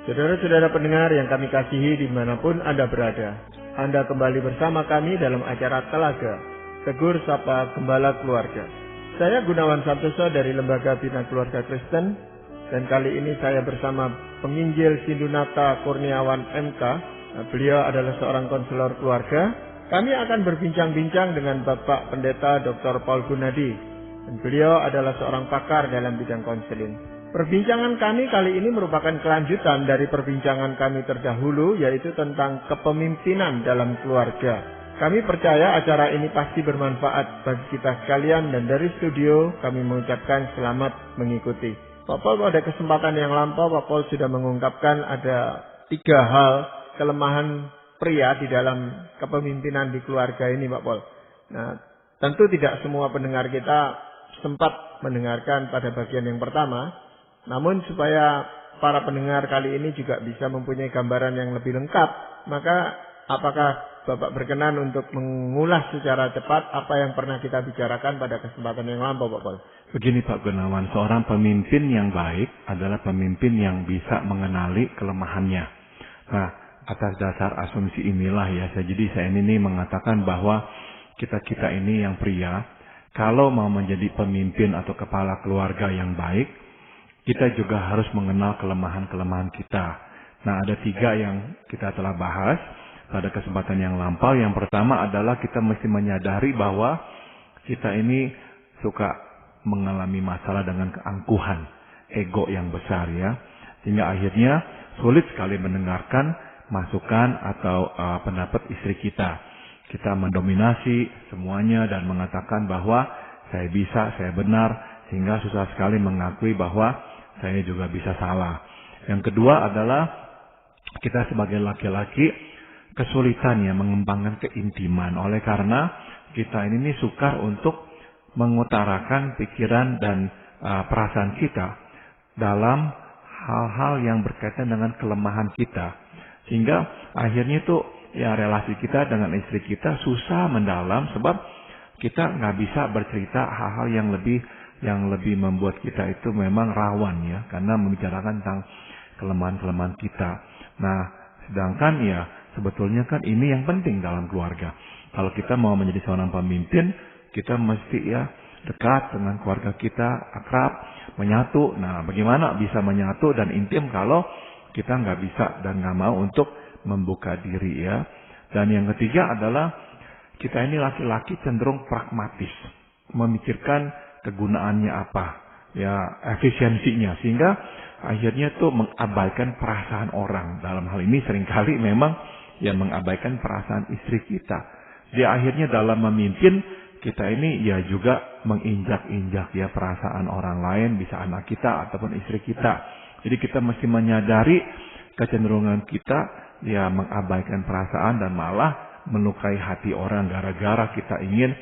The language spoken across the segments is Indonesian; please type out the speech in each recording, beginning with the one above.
Saudara-saudara pendengar yang kami kasihi dimanapun Anda berada, Anda kembali bersama kami dalam acara Telaga, Tegur Sapa Gembala Keluarga. Saya Gunawan Santoso dari Lembaga Bina Keluarga Kristen, dan kali ini saya bersama penginjil Sindunata Kurniawan MK. Beliau adalah seorang konselor keluarga. Kami akan berbincang-bincang dengan Bapak Pendeta Dr. Paul Gunadi, dan beliau adalah seorang pakar dalam bidang konseling. Perbincangan kami kali ini merupakan kelanjutan dari perbincangan kami terdahulu, yaitu tentang kepemimpinan dalam keluarga. Kami percaya acara ini pasti bermanfaat bagi kita sekalian, dan dari studio kami mengucapkan selamat mengikuti. Pak Paul, pada kesempatan yang lampau Pak Paul sudah mengungkapkan ada 3 hal kelemahan pria di dalam kepemimpinan di keluarga ini, Pak Paul. Nah, tentu tidak semua pendengar kita sempat mendengarkan pada bagian yang pertama. Namun supaya para pendengar kali ini juga bisa mempunyai gambaran yang lebih lengkap, maka apakah Bapak berkenan untuk mengulas secara cepat apa yang pernah kita bicarakan pada kesempatan yang lampau, Pak Paul? Begini Pak Gunawan, seorang pemimpin yang baik adalah pemimpin yang bisa mengenali kelemahannya. Nah, atas dasar asumsi inilah ya, saya ini mengatakan bahwa kita ini yang pria, kalau mau menjadi pemimpin atau kepala keluarga yang baik, kita juga harus mengenal kelemahan-kelemahan kita. Nah, ada 3 yang kita telah bahas pada kesempatan yang lampau. Yang pertama adalah kita mesti menyadari bahwa kita ini suka mengalami masalah dengan keangkuhan, ego yang besar ya. Sehingga akhirnya sulit sekali mendengarkan masukan atau pendapat istri kita. Kita mendominasi semuanya dan mengatakan bahwa saya bisa, saya benar, sehingga susah sekali mengakui bahwa saya juga bisa salah. Yang kedua adalah kita sebagai laki-laki kesulitan ya mengembangkan keintiman. Oleh karena kita ini sukar untuk mengutarakan pikiran dan perasaan kita dalam hal-hal yang berkaitan dengan kelemahan kita. Sehingga akhirnya itu ya relasi kita dengan istri kita susah mendalam sebab kita nggak bisa bercerita hal-hal yang lebih membuat kita itu memang rawan ya, karena membicarakan tentang kelemahan-kelemahan kita. Nah, sedangkan ya sebetulnya kan ini yang penting dalam keluarga. Kalau kita mau menjadi seorang pemimpin, kita mesti ya dekat dengan keluarga kita, akrab, menyatu. Nah, bagaimana bisa menyatu dan intim kalau kita nggak bisa dan nggak mau untuk membuka diri ya. Dan yang ketiga adalah kita ini laki-laki cenderung pragmatis, memikirkan kegunaannya apa, ya efisiensinya, sehingga akhirnya tuh mengabaikan perasaan orang. Dalam hal ini seringkali memang ya mengabaikan perasaan istri kita. Dia akhirnya dalam memimpin kita ini ya juga menginjak-injak ya perasaan orang lain, bisa anak kita ataupun istri kita. Jadi kita mesti menyadari kecenderungan kita ya mengabaikan perasaan dan malah melukai hati orang gara-gara kita ingin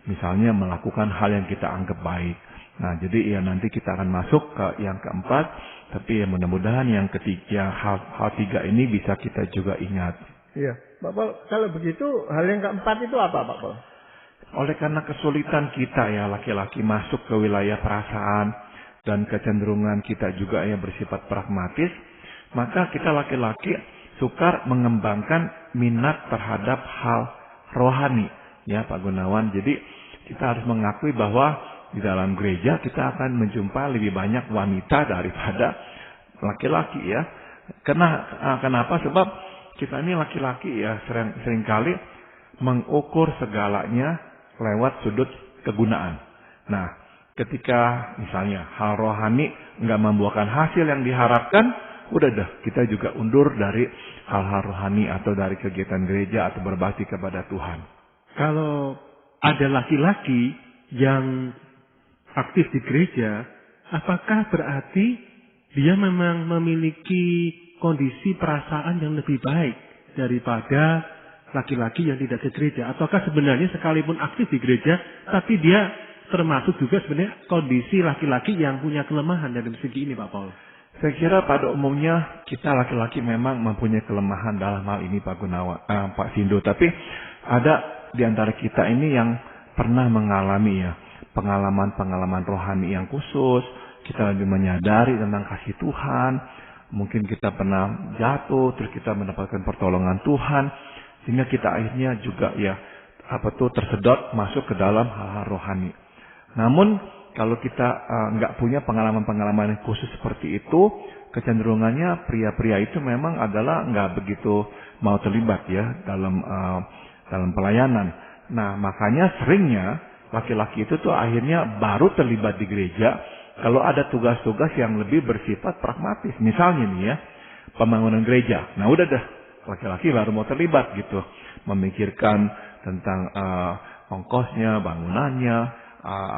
misalnya melakukan hal yang kita anggap baik. Nah, jadi ya nanti kita akan masuk ke yang keempat, tapi ya mudah-mudahan yang ketiga, hal 3 ini bisa kita juga ingat. Iya, Pak Paul, kalau begitu hal yang keempat itu apa, Pak Paul? Oleh karena kesulitan kita ya laki-laki masuk ke wilayah perasaan dan kecenderungan kita juga yang bersifat pragmatis, maka kita laki-laki sukar mengembangkan minat terhadap hal rohani. Ya Pak Gunawan, jadi kita harus mengakui bahwa di dalam gereja kita akan menjumpai lebih banyak wanita daripada laki-laki ya. Kenapa? Sebab kita ini laki-laki ya seringkali mengukur segalanya lewat sudut kegunaan. Nah, ketika misalnya hal rohani nggak membuahkan hasil yang diharapkan, udah dah kita juga undur dari hal-hal rohani atau dari kegiatan gereja atau berbakti kepada Tuhan. Kalau ada laki-laki yang aktif di gereja, apakah berarti dia memang memiliki kondisi perasaan yang lebih baik daripada laki-laki yang tidak ke gereja? Ataukah sebenarnya sekalipun aktif di gereja, tapi dia termasuk juga sebenarnya kondisi laki-laki yang punya kelemahan dari segi ini, Pak Paul? Saya kira pada umumnya kita laki-laki memang mempunyai kelemahan dalam hal ini Pak Gunawan, Pak Sindo. Tapi ada di antara kita ini yang pernah mengalami ya pengalaman-pengalaman rohani yang khusus. Kita lebih menyadari tentang kasih Tuhan, Mungkin kita pernah jatuh, terus kita mendapatkan pertolongan Tuhan, sehingga kita akhirnya juga tersedot masuk ke dalam hal-hal rohani. Namun kalau kita nggak punya pengalaman-pengalaman yang khusus seperti itu, kecenderungannya pria-pria itu memang adalah nggak begitu mau terlibat ya dalam pelayanan. Nah, makanya seringnya laki-laki itu tuh akhirnya baru terlibat di gereja kalau ada tugas-tugas yang lebih bersifat pragmatis. Misalnya nih ya, pembangunan gereja. Nah udah dah, laki-laki baru mau terlibat gitu. Memikirkan tentang ongkosnya, bangunannya,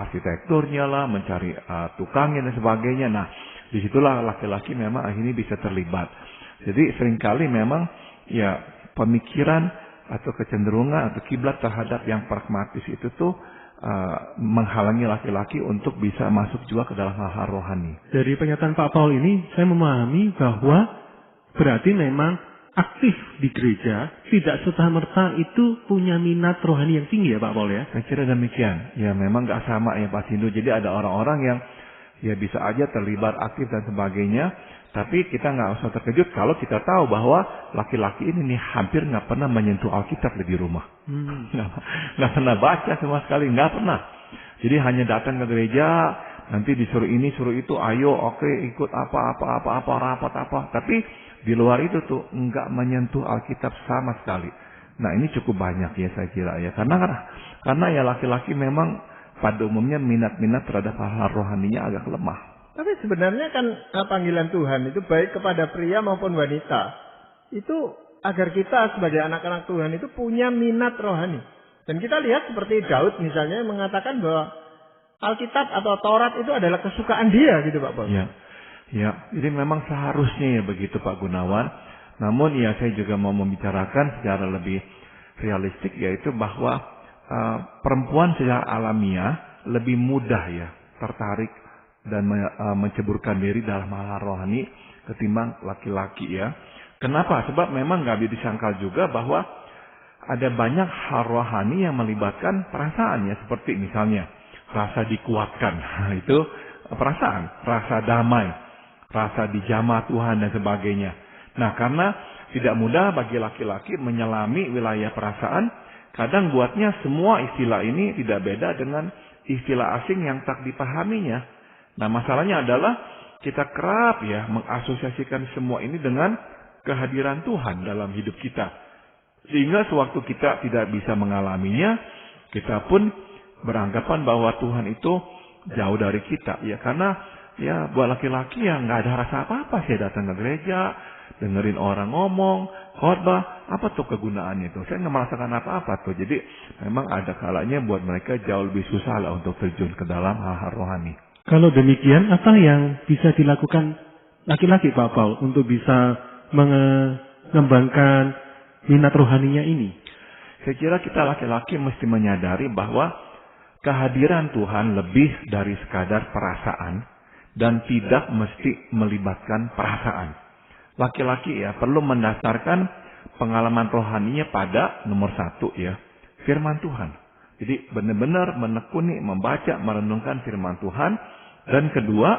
arsitekturnya lah, mencari tukangnya dan sebagainya. Nah, disitulah laki-laki memang akhirnya bisa terlibat. Jadi seringkali memang ya pemikiran atau kecenderungan atau kiblat terhadap yang pragmatis itu tuh menghalangi laki-laki untuk bisa masuk juga ke dalam hal-hal rohani. Dari pernyataan Pak Paul ini, saya memahami bahwa berarti memang aktif di gereja tidak serta-merta itu punya minat rohani yang tinggi ya Pak Paul ya? Saya kira demikian. Ya memang nggak sama ya Pak Sindu. Jadi ada orang-orang yang ya bisa aja terlibat aktif dan sebagainya. Tapi kita nggak usah terkejut kalau kita tahu bahwa laki-laki ini nih hampir nggak pernah menyentuh Alkitab di rumah. Nggak pernah baca sama sekali, nggak pernah. Jadi hanya datang ke gereja, nanti disuruh ini, suruh itu, ayo, oke, ikut apa, rapat apa. Tapi di luar itu tuh nggak menyentuh Alkitab sama sekali. Nah ini cukup banyak ya saya kira ya. Karena ya laki-laki memang pada umumnya minat-minat terhadap hal-hal rohaninya agak lemah. Tapi sebenarnya kan panggilan Tuhan itu baik kepada pria maupun wanita. Itu agar kita sebagai anak-anak Tuhan itu punya minat rohani. Dan kita lihat seperti Daud misalnya mengatakan bahwa Alkitab atau Taurat itu adalah kesukaan dia gitu Pak Paul. Ya, jadi memang seharusnya ya begitu Pak Gunawan. Namun ya saya juga mau membicarakan secara lebih realistik yaitu bahwa perempuan secara alamiah lebih mudah ya tertarik dan menceburkan diri dalam hal rohani ketimbang laki-laki ya. Kenapa? Sebab memang nggak bisa disangkal juga bahwa ada banyak hal rohani yang melibatkan perasaan ya. Seperti misalnya rasa dikuatkan, itu perasaan, rasa damai, rasa dijamah Tuhan dan sebagainya. Nah karena tidak mudah bagi laki-laki menyelami wilayah perasaan, kadang buatnya semua istilah ini tidak beda dengan istilah asing yang tak dipahaminya. Nah masalahnya adalah kita kerap ya mengasosiasikan semua ini dengan kehadiran Tuhan dalam hidup kita. Sehingga sewaktu kita tidak bisa mengalaminya, kita pun beranggapan bahwa Tuhan itu jauh dari kita. Ya karena ya buat laki-laki yang nggak ada rasa apa-apa sih datang ke gereja, dengerin orang ngomong, khotbah, apa tuh kegunaannya itu? Saya nggak merasakan apa-apa tuh. Jadi memang ada kalanya buat mereka jauh lebih susah lah untuk terjun ke dalam hal-hal rohani. Kalau demikian, apa yang bisa dilakukan laki-laki Pak Paul untuk bisa mengembangkan minat rohaninya ini? Saya kira kita laki-laki mesti menyadari bahwa kehadiran Tuhan lebih dari sekadar perasaan dan tidak mesti melibatkan perasaan. Laki-laki ya perlu mendasarkan pengalaman rohaninya pada nomor 1 ya, firman Tuhan. Jadi benar-benar menekuni, membaca, merenungkan firman Tuhan. Dan kedua,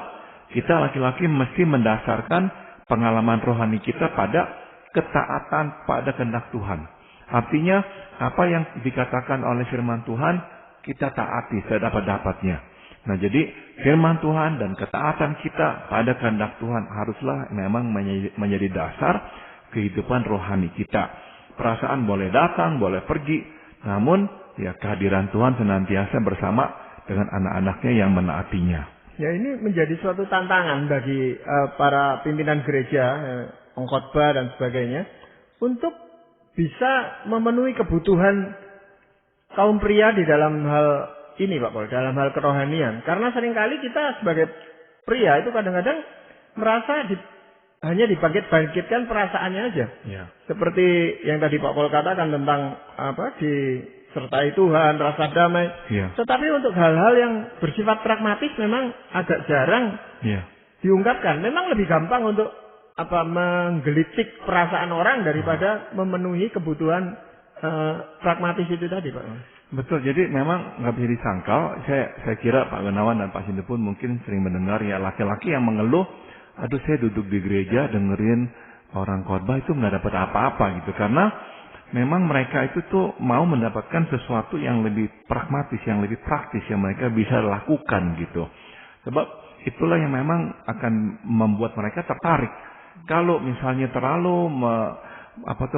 kita laki-laki mesti mendasarkan pengalaman rohani kita pada ketaatan pada kehendak Tuhan. Artinya, apa yang dikatakan oleh firman Tuhan, kita taati sedapat-dapatnya. Nah, jadi firman Tuhan dan ketaatan kita pada kehendak Tuhan haruslah memang menjadi dasar kehidupan rohani kita. Perasaan boleh datang, boleh pergi, namun ya kehadiran Tuhan senantiasa bersama dengan anak-anaknya yang menaatinya. Ya ini menjadi suatu tantangan bagi para pimpinan gereja, pengkhotbah dan sebagainya, untuk bisa memenuhi kebutuhan kaum pria di dalam hal ini Pak Paul, dalam hal kerohanian. Karena seringkali kita sebagai pria itu kadang-kadang merasa hanya dibangkit-bangkitkan perasaannya aja. Ya. Seperti yang tadi Pak Paul katakan tentang disertai Tuhan, rasa damai. Ya. Tetapi untuk hal-hal yang bersifat pragmatis memang agak jarang diungkapkan. Memang lebih gampang untuk menggelitik perasaan orang daripada memenuhi kebutuhan pragmatis itu tadi Pak. Betul, jadi memang nggak bisa disangkal. Saya kira Pak Gunawan dan Pak Sindu pun mungkin sering mendengar ya laki-laki yang mengeluh aduh saya duduk di gereja dengerin orang khotbah itu nggak dapat apa-apa gitu, karena memang mereka itu tuh mau mendapatkan sesuatu yang lebih pragmatis, yang lebih praktis, yang mereka bisa lakukan gitu. Sebab itulah yang memang akan membuat mereka tertarik. Kalau misalnya terlalu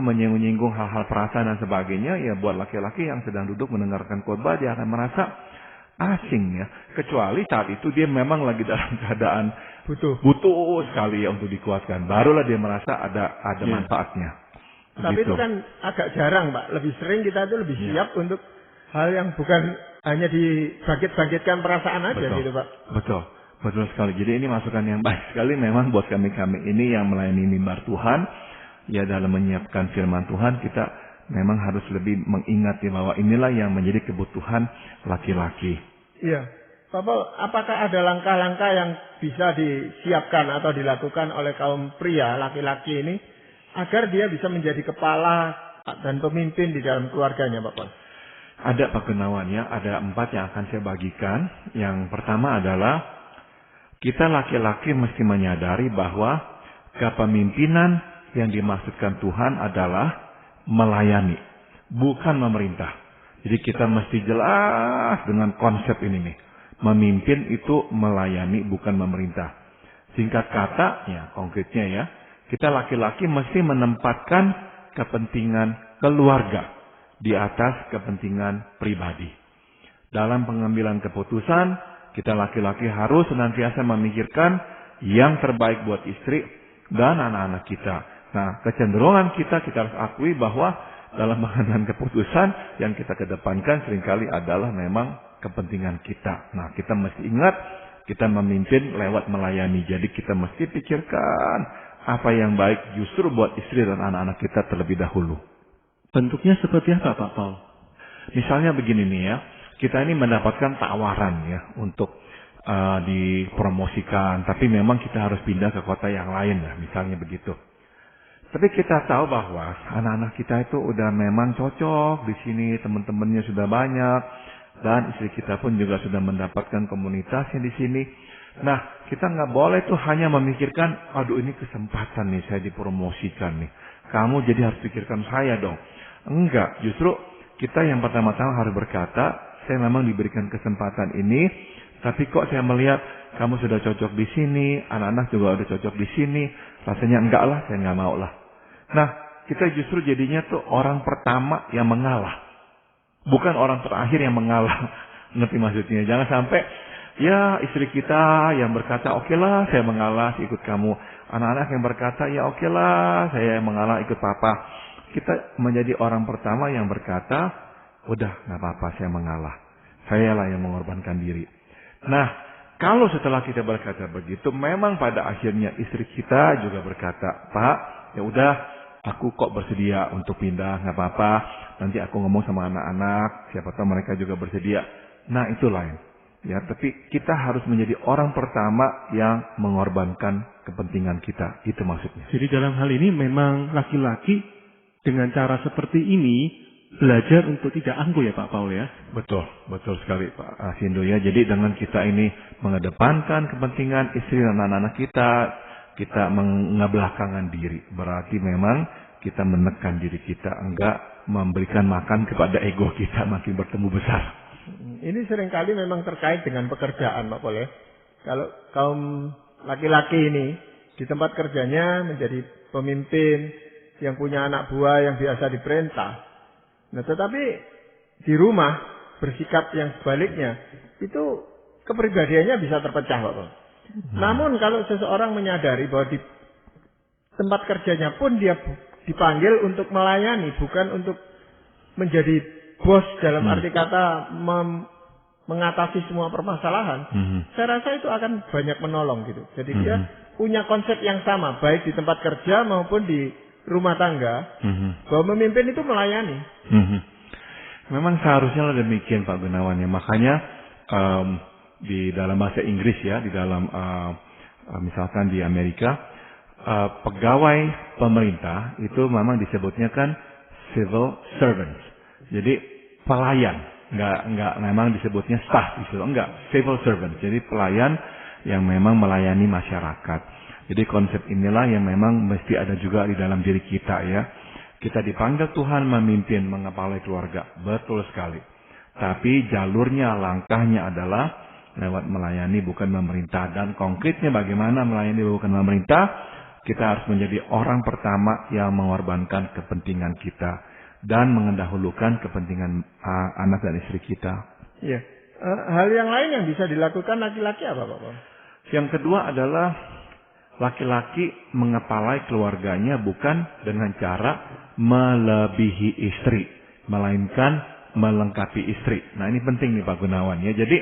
menyinggung-nyinggung hal-hal perasaan dan sebagainya, ya buat laki-laki yang sedang duduk mendengarkan khotbah dia akan merasa asing ya. Kecuali saat itu dia memang lagi dalam keadaan butuh sekali ya untuk dikuatkan. Barulah dia merasa ada manfaatnya. Tapi Gitu. itu kan agak jarang, Pak. Lebih sering kita itu lebih siap untuk hal yang bukan hanya dibangkit-bangkitkan perasaan aja gitu, Pak. Betul sekali. Jadi ini masukan yang baik sekali memang buat kami ini yang melayani mimbar Tuhan. Ya dalam menyiapkan firman Tuhan kita memang harus lebih mengingati bahwa inilah yang menjadi kebutuhan laki-laki. Iya. Pak Paul, apakah ada langkah-langkah yang bisa disiapkan atau dilakukan oleh kaum pria laki-laki ini agar dia bisa menjadi kepala dan pemimpin di dalam keluarganya, Pak Paul? Ada Pak Gunawan ya, ada 4 yang akan saya bagikan. Yang pertama adalah kita laki-laki mesti menyadari bahwa kepemimpinan yang dimaksudkan Tuhan adalah melayani, bukan memerintah. Jadi kita mesti jelas dengan konsep ini nih. Memimpin itu melayani, bukan memerintah. Singkat kata, ya konkretnya ya, kita laki-laki mesti menempatkan kepentingan keluarga di atas kepentingan pribadi. Dalam pengambilan keputusan, kita laki-laki harus senantiasa memikirkan yang terbaik buat istri dan anak-anak kita. Nah, kecenderungan kita harus akui bahwa dalam mengambil keputusan yang kita kedepankan seringkali adalah memang kepentingan kita. Nah, kita mesti ingat kita memimpin lewat melayani. Jadi kita mesti pikirkan apa yang baik justru buat istri dan anak-anak kita terlebih dahulu. Bentuknya seperti apa, Pak Paul? Misalnya begini nih ya, kita ini mendapatkan tawaran ya untuk dipromosikan, tapi memang kita harus pindah ke kota yang lain ya, misalnya begitu. Tapi kita tahu bahwa anak-anak kita itu udah memang cocok di sini, teman-temannya sudah banyak, dan istri kita pun juga sudah mendapatkan komunitasnya di sini. Nah, kita nggak boleh tuh hanya memikirkan, aduh ini kesempatan nih saya dipromosikan nih. Kamu jadi harus pikirkan saya dong. Enggak, justru kita yang pertama-tama harus berkata, saya memang diberikan kesempatan ini, tapi kok saya melihat kamu sudah cocok di sini, anak-anak juga udah cocok di sini, rasanya enggak lah, saya nggak mau lah. Nah, kita justru jadinya tuh orang pertama yang mengalah. Bukan orang terakhir yang mengalah. Ngerti maksudnya? Jangan sampai, ya istri kita yang berkata, oke lah saya mengalah ikut kamu. Anak-anak yang berkata, ya oke lah saya mengalah ikut papa. Kita menjadi orang pertama yang berkata, udah gak apa-apa saya mengalah. Saya lah yang mengorbankan diri. Nah, kalau setelah kita berkata begitu, memang pada akhirnya istri kita juga berkata, Pak, ya udah, aku kok bersedia untuk pindah, nggak apa-apa. Nanti aku ngomong sama anak-anak, siapa tahu mereka juga bersedia. Nah, itu lain. Ya, tapi kita harus menjadi orang pertama yang mengorbankan kepentingan kita. Itu maksudnya. Jadi dalam hal ini memang laki-laki dengan cara seperti ini belajar untuk tidak angkuh ya Pak Paul ya? Betul sekali Pak Sindu ya. Jadi dengan kita ini mengedepankan kepentingan istri dan anak-anak kita mengebelakangan diri. Berarti memang kita menekan diri kita, enggak memberikan makan kepada ego kita makin bertumbuh besar. Ini seringkali memang terkait dengan pekerjaan Pak Paul ya. Kalau kaum laki-laki ini di tempat kerjanya menjadi pemimpin yang punya anak buah yang biasa diperintah. Nah, tetapi di rumah bersikap yang sebaliknya, itu kepribadiannya bisa terpecah, Pak Paul. Namun kalau seseorang menyadari bahwa di tempat kerjanya pun dia dipanggil untuk melayani, bukan untuk menjadi bos dalam arti kata mengatasi semua permasalahan, saya rasa itu akan banyak menolong gitu. Jadi dia punya konsep yang sama, baik di tempat kerja maupun di rumah tangga, bahwa memimpin itu melayani. Memang seharusnya demikian Pak Gunawan ya. Makanya di dalam bahasa Inggris ya, di dalam misalkan di Amerika, pegawai pemerintah itu memang disebutnya kan civil servants. Jadi pelayan, enggak memang disebutnya staff di situ, enggak, civil servant. Jadi pelayan yang memang melayani masyarakat. Jadi konsep inilah yang memang mesti ada juga di dalam diri kita ya. Kita dipanggil Tuhan memimpin, mengepalai keluarga. Betul sekali. Tapi jalurnya, langkahnya adalah lewat melayani bukan memerintah. Dan konkretnya bagaimana melayani bukan memerintah? Kita harus menjadi orang pertama yang mengorbankan kepentingan kita. Dan mengendahulukan kepentingan anak dan istri kita. Iya. Hal yang lain yang bisa dilakukan laki-laki apa Pak? Yang kedua adalah laki-laki mengepalai keluarganya bukan dengan cara melebihi istri, melainkan melengkapi istri. Nah ini penting nih Pak Gunawan ya. Jadi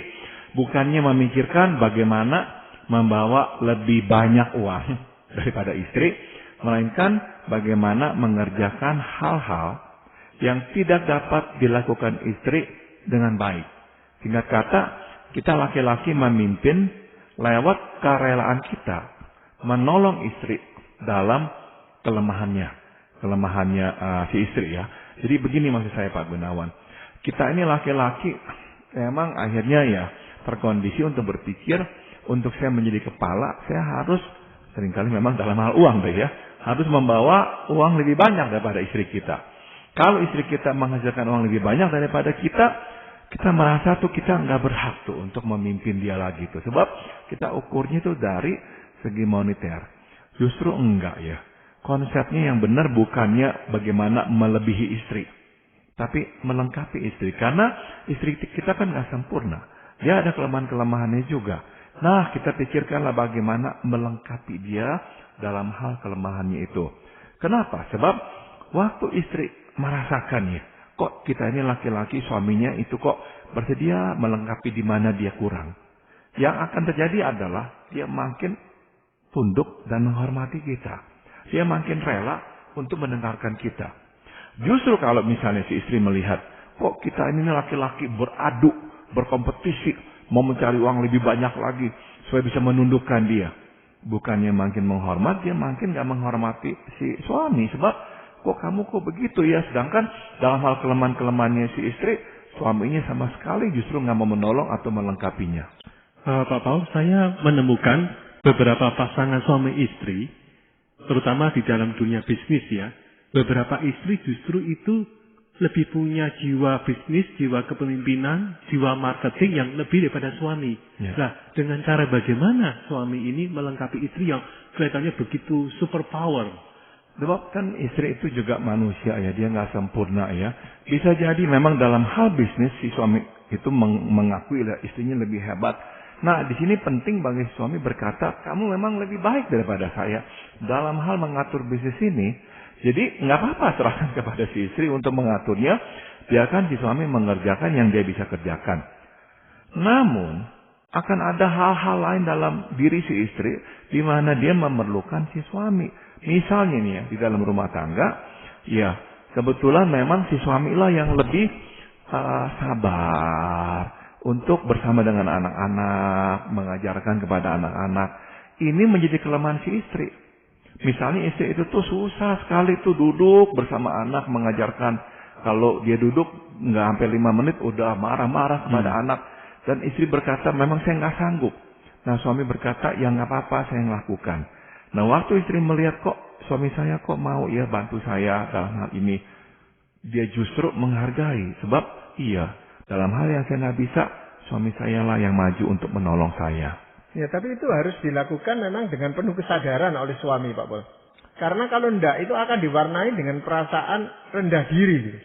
bukannya memikirkan bagaimana membawa lebih banyak uang daripada istri, melainkan bagaimana mengerjakan hal-hal yang tidak dapat dilakukan istri dengan baik. Singkat kata, kita laki-laki memimpin lewat kerelaan kita menolong istri dalam kelemahannya si istri ya. Jadi begini maksud saya Pak Gunawan. Kita ini laki-laki memang akhirnya ya terkondisi untuk berpikir, untuk saya menjadi kepala, saya harus seringkali memang dalam hal uang deh ya, harus membawa uang lebih banyak daripada istri kita. Kalau istri kita menghasilkan uang lebih banyak daripada kita merasa tuh kita nggak berhak tuh untuk memimpin dia lagi tuh. Sebab kita ukurnya tuh dari segi moneter. Justru enggak ya. Konsepnya yang benar bukannya bagaimana melebihi istri, tapi melengkapi istri. Karena istri kita kan nggak sempurna. Dia ada kelemahan-kelemahannya juga. Nah, kita pikirkanlah bagaimana melengkapi dia dalam hal kelemahannya itu. Kenapa? Sebab waktu istri merasakannya, kok kita ini laki-laki suaminya itu kok bersedia melengkapi di mana dia kurang. Yang akan terjadi adalah dia makin tunduk dan menghormati kita. Dia makin rela untuk mendengarkan kita. Justru kalau misalnya si istri melihat, kok kita ini laki-laki beradu, berkompetisi, mau mencari uang lebih banyak lagi supaya bisa menundukkan dia. Bukannya makin menghormat, dia makin gak menghormati si suami. Sebab kok kamu kok begitu ya. Sedangkan dalam hal kelemahan-kelemahannya si istri, suaminya sama sekali justru gak mau menolong atau melengkapinya. Pak Paul, saya menemukan beberapa pasangan suami istri, terutama di dalam dunia bisnis ya, beberapa istri justru itu lebih punya jiwa bisnis, jiwa kepemimpinan, jiwa marketing yang lebih daripada suami. Ya. Nah, dengan cara bagaimana suami ini melengkapi istri yang kelihatannya begitu super power? Sebab kan istri itu juga manusia ya, dia nggak sempurna ya. Bisa jadi memang dalam hal bisnis si suami itu mengakui lah istrinya lebih hebat. Nah, di sini penting bagi suami berkata, kamu memang lebih baik daripada saya dalam hal mengatur bisnis ini. Jadi nggak apa-apa serahkan kepada si istri untuk mengaturnya, biarkan si suami mengerjakan yang dia bisa kerjakan. Namun akan ada hal-hal lain dalam diri si istri di mana dia memerlukan si suami. Misalnya nih ya, di dalam rumah tangga, ya kebetulan memang si suamilah yang lebih sabar untuk bersama dengan anak-anak, mengajarkan kepada anak-anak. Ini menjadi kelemahan si istri. Misalnya istri itu tuh susah sekali tuh duduk bersama anak mengajarkan. Kalau dia duduk nggak sampai 5 menit udah marah-marah kepada anak. Dan istri berkata memang saya nggak sanggup. Nah suami berkata ya nggak apa-apa saya yang lakukan. Nah waktu istri melihat kok suami saya kok mau ya bantu saya dalam hal ini. Dia justru menghargai. Sebab iya dalam hal yang saya nggak bisa suami saya lah yang maju untuk menolong saya. Ya, tapi itu harus dilakukan memang dengan penuh kesadaran oleh suami, Pak Pol. Karena kalau enggak, itu akan diwarnai dengan perasaan rendah diri. Gitu.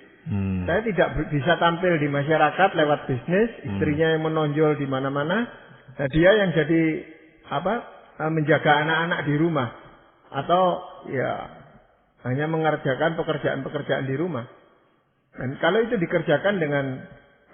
Saya tidak bisa tampil di masyarakat lewat bisnis, istrinya yang menonjol di mana-mana. Nah, dia yang jadi menjaga anak-anak di rumah. Atau ya hanya mengerjakan pekerjaan-pekerjaan di rumah. Dan kalau itu dikerjakan dengan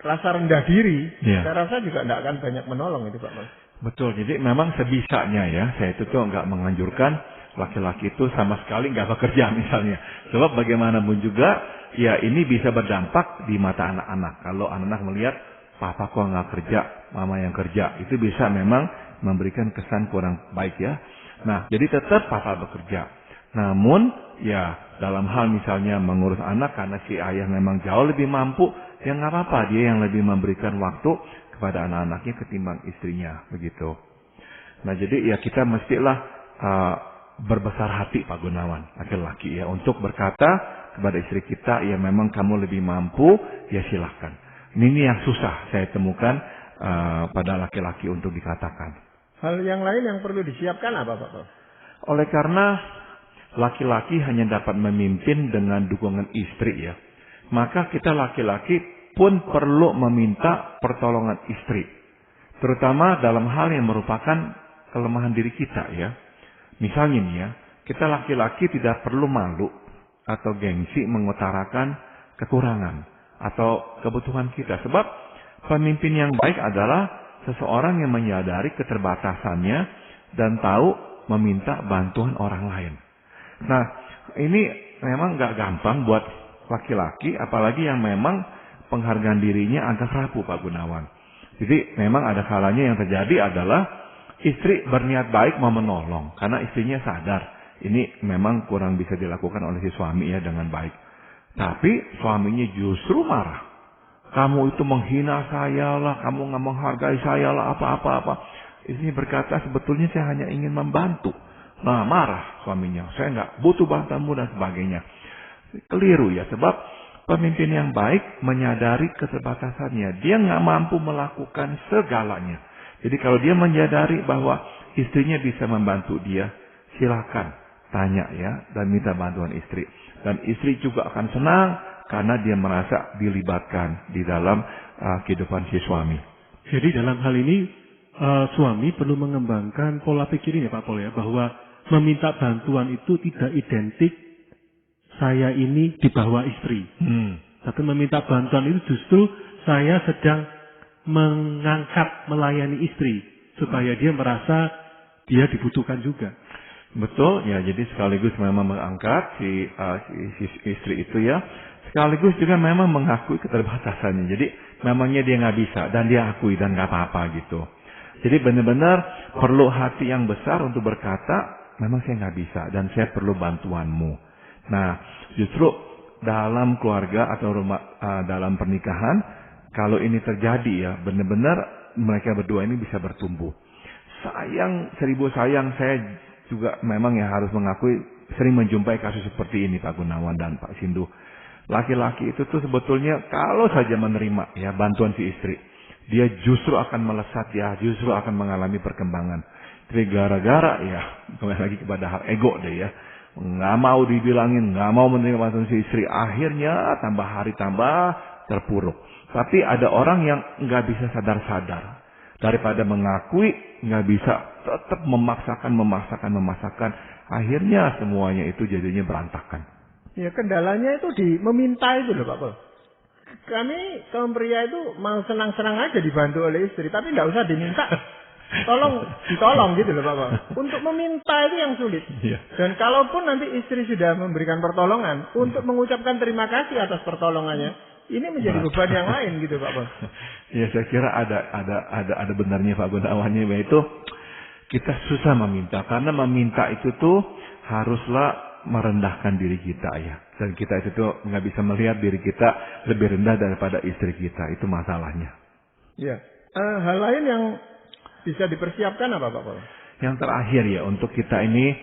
rasa rendah diri, saya rasa juga tidak akan banyak menolong itu, Pak Pol. Betul, jadi memang sebisanya ya, saya itu tuh nggak menganjurkan laki-laki itu sama sekali nggak bekerja misalnya. Sebab bagaimanapun juga, ya ini bisa berdampak di mata anak-anak. Kalau anak-anak melihat, papa kok nggak kerja, mama yang kerja, itu bisa memang memberikan kesan kurang baik ya. Nah, jadi tetap papa bekerja. Namun, ya dalam hal misalnya mengurus anak karena si ayah memang jauh lebih mampu, ya nggak apa-apa, dia yang lebih memberikan waktu kepada anak-anaknya ketimbang istrinya begitu. Nah jadi ya kita mestilah berbesar hati Pak Gunawan, laki-laki ya, untuk berkata kepada istri kita, ya memang kamu lebih mampu, ya silahkan. Ini yang susah saya temukan pada laki-laki untuk dikatakan. Hal yang lain yang perlu disiapkan apa Pak? Oleh karena laki-laki hanya dapat memimpin dengan dukungan istri ya, maka kita laki-laki pun perlu meminta pertolongan istri. Terutama dalam hal yang merupakan kelemahan diri kita ya. Misalnya nih ya, kita laki-laki tidak perlu malu atau gengsi mengutarakan kekurangan atau kebutuhan kita. Sebab pemimpin yang baik adalah seseorang yang menyadari keterbatasannya dan tahu meminta bantuan orang lain. Nah, ini memang gak gampang buat laki-laki, apalagi yang memang penghargaan dirinya agak rapuh Pak Gunawan. Jadi memang ada kalanya yang terjadi adalah istri berniat baik mau menolong karena istrinya sadar ini memang kurang bisa dilakukan oleh si suami ya dengan baik. Tapi suaminya justru marah. Kamu itu menghina saya lah, kamu nggak menghargai saya lah, apa-apa. Istrinya berkata sebetulnya saya hanya ingin membantu. Nah marah suaminya, saya nggak butuh bantuanmu dan sebagainya. Keliru ya, sebab pemimpin yang baik menyadari keterbatasannya. Dia nggak mampu melakukan segalanya. Jadi kalau dia menyadari bahwa istrinya bisa membantu dia, silakan tanya ya dan minta bantuan istri. Dan istri juga akan senang karena dia merasa dilibatkan di dalam kehidupan si suami. Jadi dalam hal ini suami perlu mengembangkan pola pikir ini Pak Pol ya, bahwa meminta bantuan itu tidak identik saya ini di bawah istri. Tapi meminta bantuan itu justru saya sedang mengangkat melayani istri supaya dia merasa dia dibutuhkan juga. Betul ya, jadi sekaligus memang mengangkat si istri itu ya, sekaligus juga memang mengakui keterbatasannya. Jadi memangnya dia nggak bisa dan dia akui dan nggak apa-apa gitu. Jadi benar-benar perlu hati yang besar untuk berkata memang saya nggak bisa dan saya perlu bantuanmu. Nah justru dalam keluarga atau dalam pernikahan, kalau ini terjadi ya, benar-benar mereka berdua ini bisa bertumbuh. Sayang, seribu sayang, saya juga memang ya harus mengakui sering menjumpai kasus seperti ini Pak Gunawan dan Pak Sindu. Laki-laki itu tuh sebetulnya kalau saja menerima ya bantuan si istri, dia justru akan melesat ya, justru akan mengalami perkembangan. Tapi gara-gara ya, kembali lagi kepada hal ego deh ya, nggak mau dibilangin, nggak mau menerima bantuan si istri, akhirnya tambah hari tambah terpuruk. Tapi ada orang yang nggak bisa sadar-sadar. Daripada mengakui, nggak bisa tetap memaksakan. Akhirnya semuanya itu jadinya berantakan. Ya kendalanya itu di meminta itu loh Pak Pol. Kami kaum pria itu mau senang-senang aja dibantu oleh istri, tapi nggak usah diminta. Ditolong gitu loh Pak Pol. Untuk meminta itu yang sulit. Dan kalaupun nanti istri sudah memberikan pertolongan, untuk mengucapkan terima kasih atas pertolongannya, ini menjadi beban yang lain gitu Pak Bos. Ya saya kira ada benarnya Pak Gunawannya, yaitu kita susah meminta karena meminta itu tuh haruslah merendahkan diri kita ya, dan kita itu tuh nggak bisa melihat diri kita lebih rendah daripada istri kita, itu masalahnya. Ya, hal lain yang bisa dipersiapkan apa Pak Bos? Yang terakhir ya untuk kita ini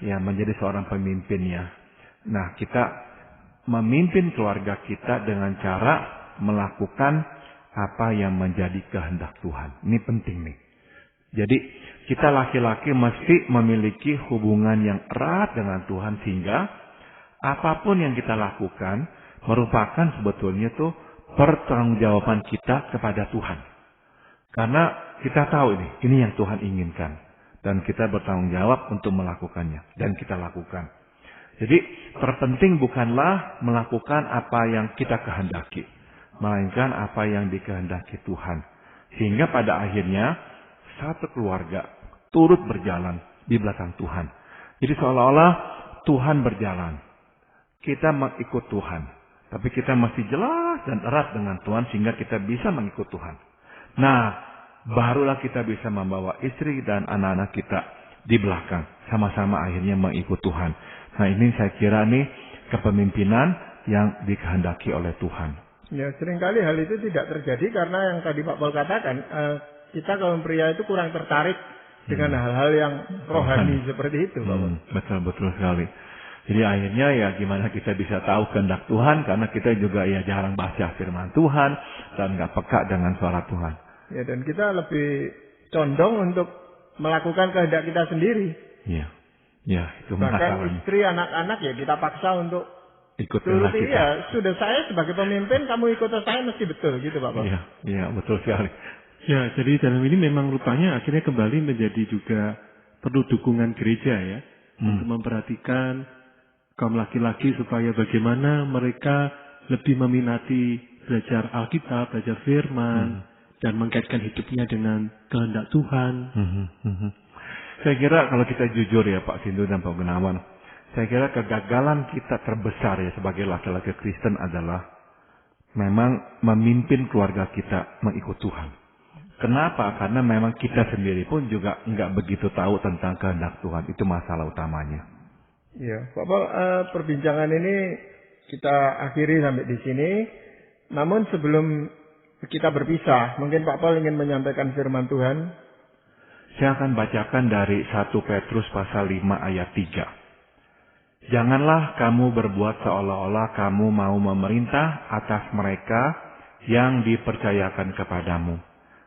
ya menjadi seorang pemimpin ya. Nah kita memimpin keluarga kita dengan cara melakukan apa yang menjadi kehendak Tuhan. Ini penting nih. Jadi kita laki-laki mesti memiliki hubungan yang erat dengan Tuhan sehingga apapun yang kita lakukan merupakan sebetulnya tuh pertanggungjawaban kita kepada Tuhan. Karena kita tahu ini yang Tuhan inginkan dan kita bertanggung jawab untuk melakukannya dan kita lakukan. Jadi terpenting bukanlah melakukan apa yang kita kehendaki, melainkan apa yang dikehendaki Tuhan. Sehingga pada akhirnya satu keluarga turut berjalan di belakang Tuhan. Jadi seolah-olah Tuhan berjalan. Kita mengikut Tuhan. Tapi kita masih jelas dan erat dengan Tuhan sehingga kita bisa mengikut Tuhan. Nah, barulah kita bisa membawa istri dan anak-anak kita di belakang. Sama-sama akhirnya mengikut Tuhan. Nah ini saya kira nih kepemimpinan yang dikehendaki oleh Tuhan. Ya seringkali hal itu tidak terjadi karena yang tadi Pak Pol katakan, kita kaum pria itu kurang tertarik dengan hal-hal yang rohani seperti itu, Bapak. Betul sekali. Jadi akhirnya ya gimana kita bisa tahu kehendak Tuhan, karena kita juga ya jarang baca firman Tuhan dan nggak peka dengan suara Tuhan. Ya, dan kita lebih condong untuk melakukan kehendak kita sendiri. Iya, ya itu bahkan masalahnya. Istri, anak-anak ya kita paksa untuk ikut kehendak kita. Ya, sudah saya sebagai pemimpin, kamu ikut saya mesti betul gitu, Bapak. Iya, betul sekali. Ya, jadi dalam ini memang rupanya akhirnya kembali menjadi juga perlu dukungan gereja ya, untuk memperhatikan kaum laki-laki supaya bagaimana mereka lebih meminati belajar Alkitab, belajar firman, dan mengkaitkan hidupnya dengan kehendak Tuhan. Saya kira kalau kita jujur ya Pak Sindu dan Pak Gunawan, saya kira kegagalan kita terbesar ya sebagai laki-laki Kristen adalah memang memimpin keluarga kita mengikut Tuhan. Kenapa? Karena memang kita sendiri pun juga nggak begitu tahu tentang kehendak Tuhan. Itu masalah utamanya. Ya, Bapak, perbincangan ini kita akhiri sampai di sini. Namun sebelum kita berpisah, mungkin Pak Paul ingin menyampaikan firman Tuhan. Saya akan bacakan dari 1 Petrus pasal 5 ayat 3. Janganlah kamu berbuat seolah-olah kamu mau memerintah atas mereka yang dipercayakan kepadamu.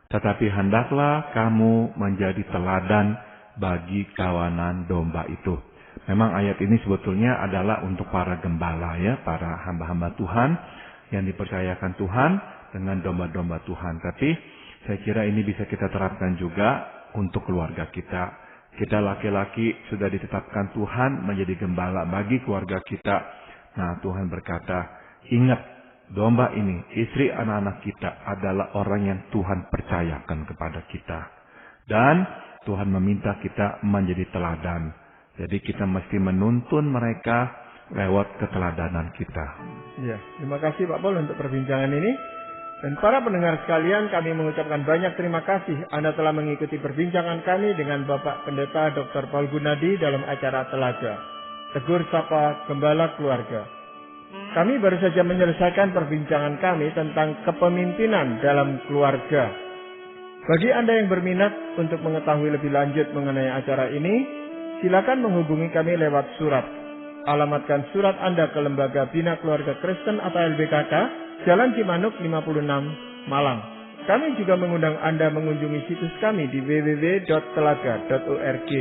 Tetapi hendaklah kamu menjadi teladan bagi kawanan domba itu. Memang ayat ini sebetulnya adalah untuk para gembala ya, para hamba-hamba Tuhan yang dipercayakan Tuhan dengan domba-domba Tuhan. Tapi saya kira ini bisa kita terapkan juga untuk keluarga kita. Kita laki-laki sudah ditetapkan Tuhan menjadi gembala bagi keluarga kita. Nah, Tuhan berkata, ingat domba ini, istri anak-anak kita adalah orang yang Tuhan percayakan kepada kita. Dan Tuhan meminta kita menjadi teladan. Jadi kita mesti menuntun mereka lewat keteladanan kita. Ya, terima kasih Pak Paul untuk perbincangan ini. Dan para pendengar sekalian, kami mengucapkan banyak terima kasih Anda telah mengikuti perbincangan kami dengan Bapak Pendeta Dr. Paul Gunadi dalam acara Telaga, Tegur Sapa Gembala Keluarga. Kami baru saja menyelesaikan perbincangan kami tentang kepemimpinan dalam keluarga. Bagi Anda yang berminat untuk mengetahui lebih lanjut mengenai acara ini, silakan menghubungi kami lewat surat. Alamatkan surat Anda ke Lembaga Bina Keluarga Kristen atau LBKK, Jalan Cimanuk 56, Malang. Kami juga mengundang Anda mengunjungi situs kami di www.telaga.org.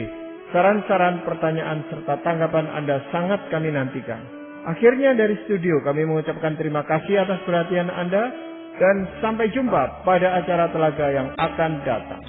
Saran-saran, pertanyaan, serta tanggapan Anda sangat kami nantikan. Akhirnya dari studio kami mengucapkan terima kasih atas perhatian Anda dan sampai jumpa pada acara Telaga yang akan datang.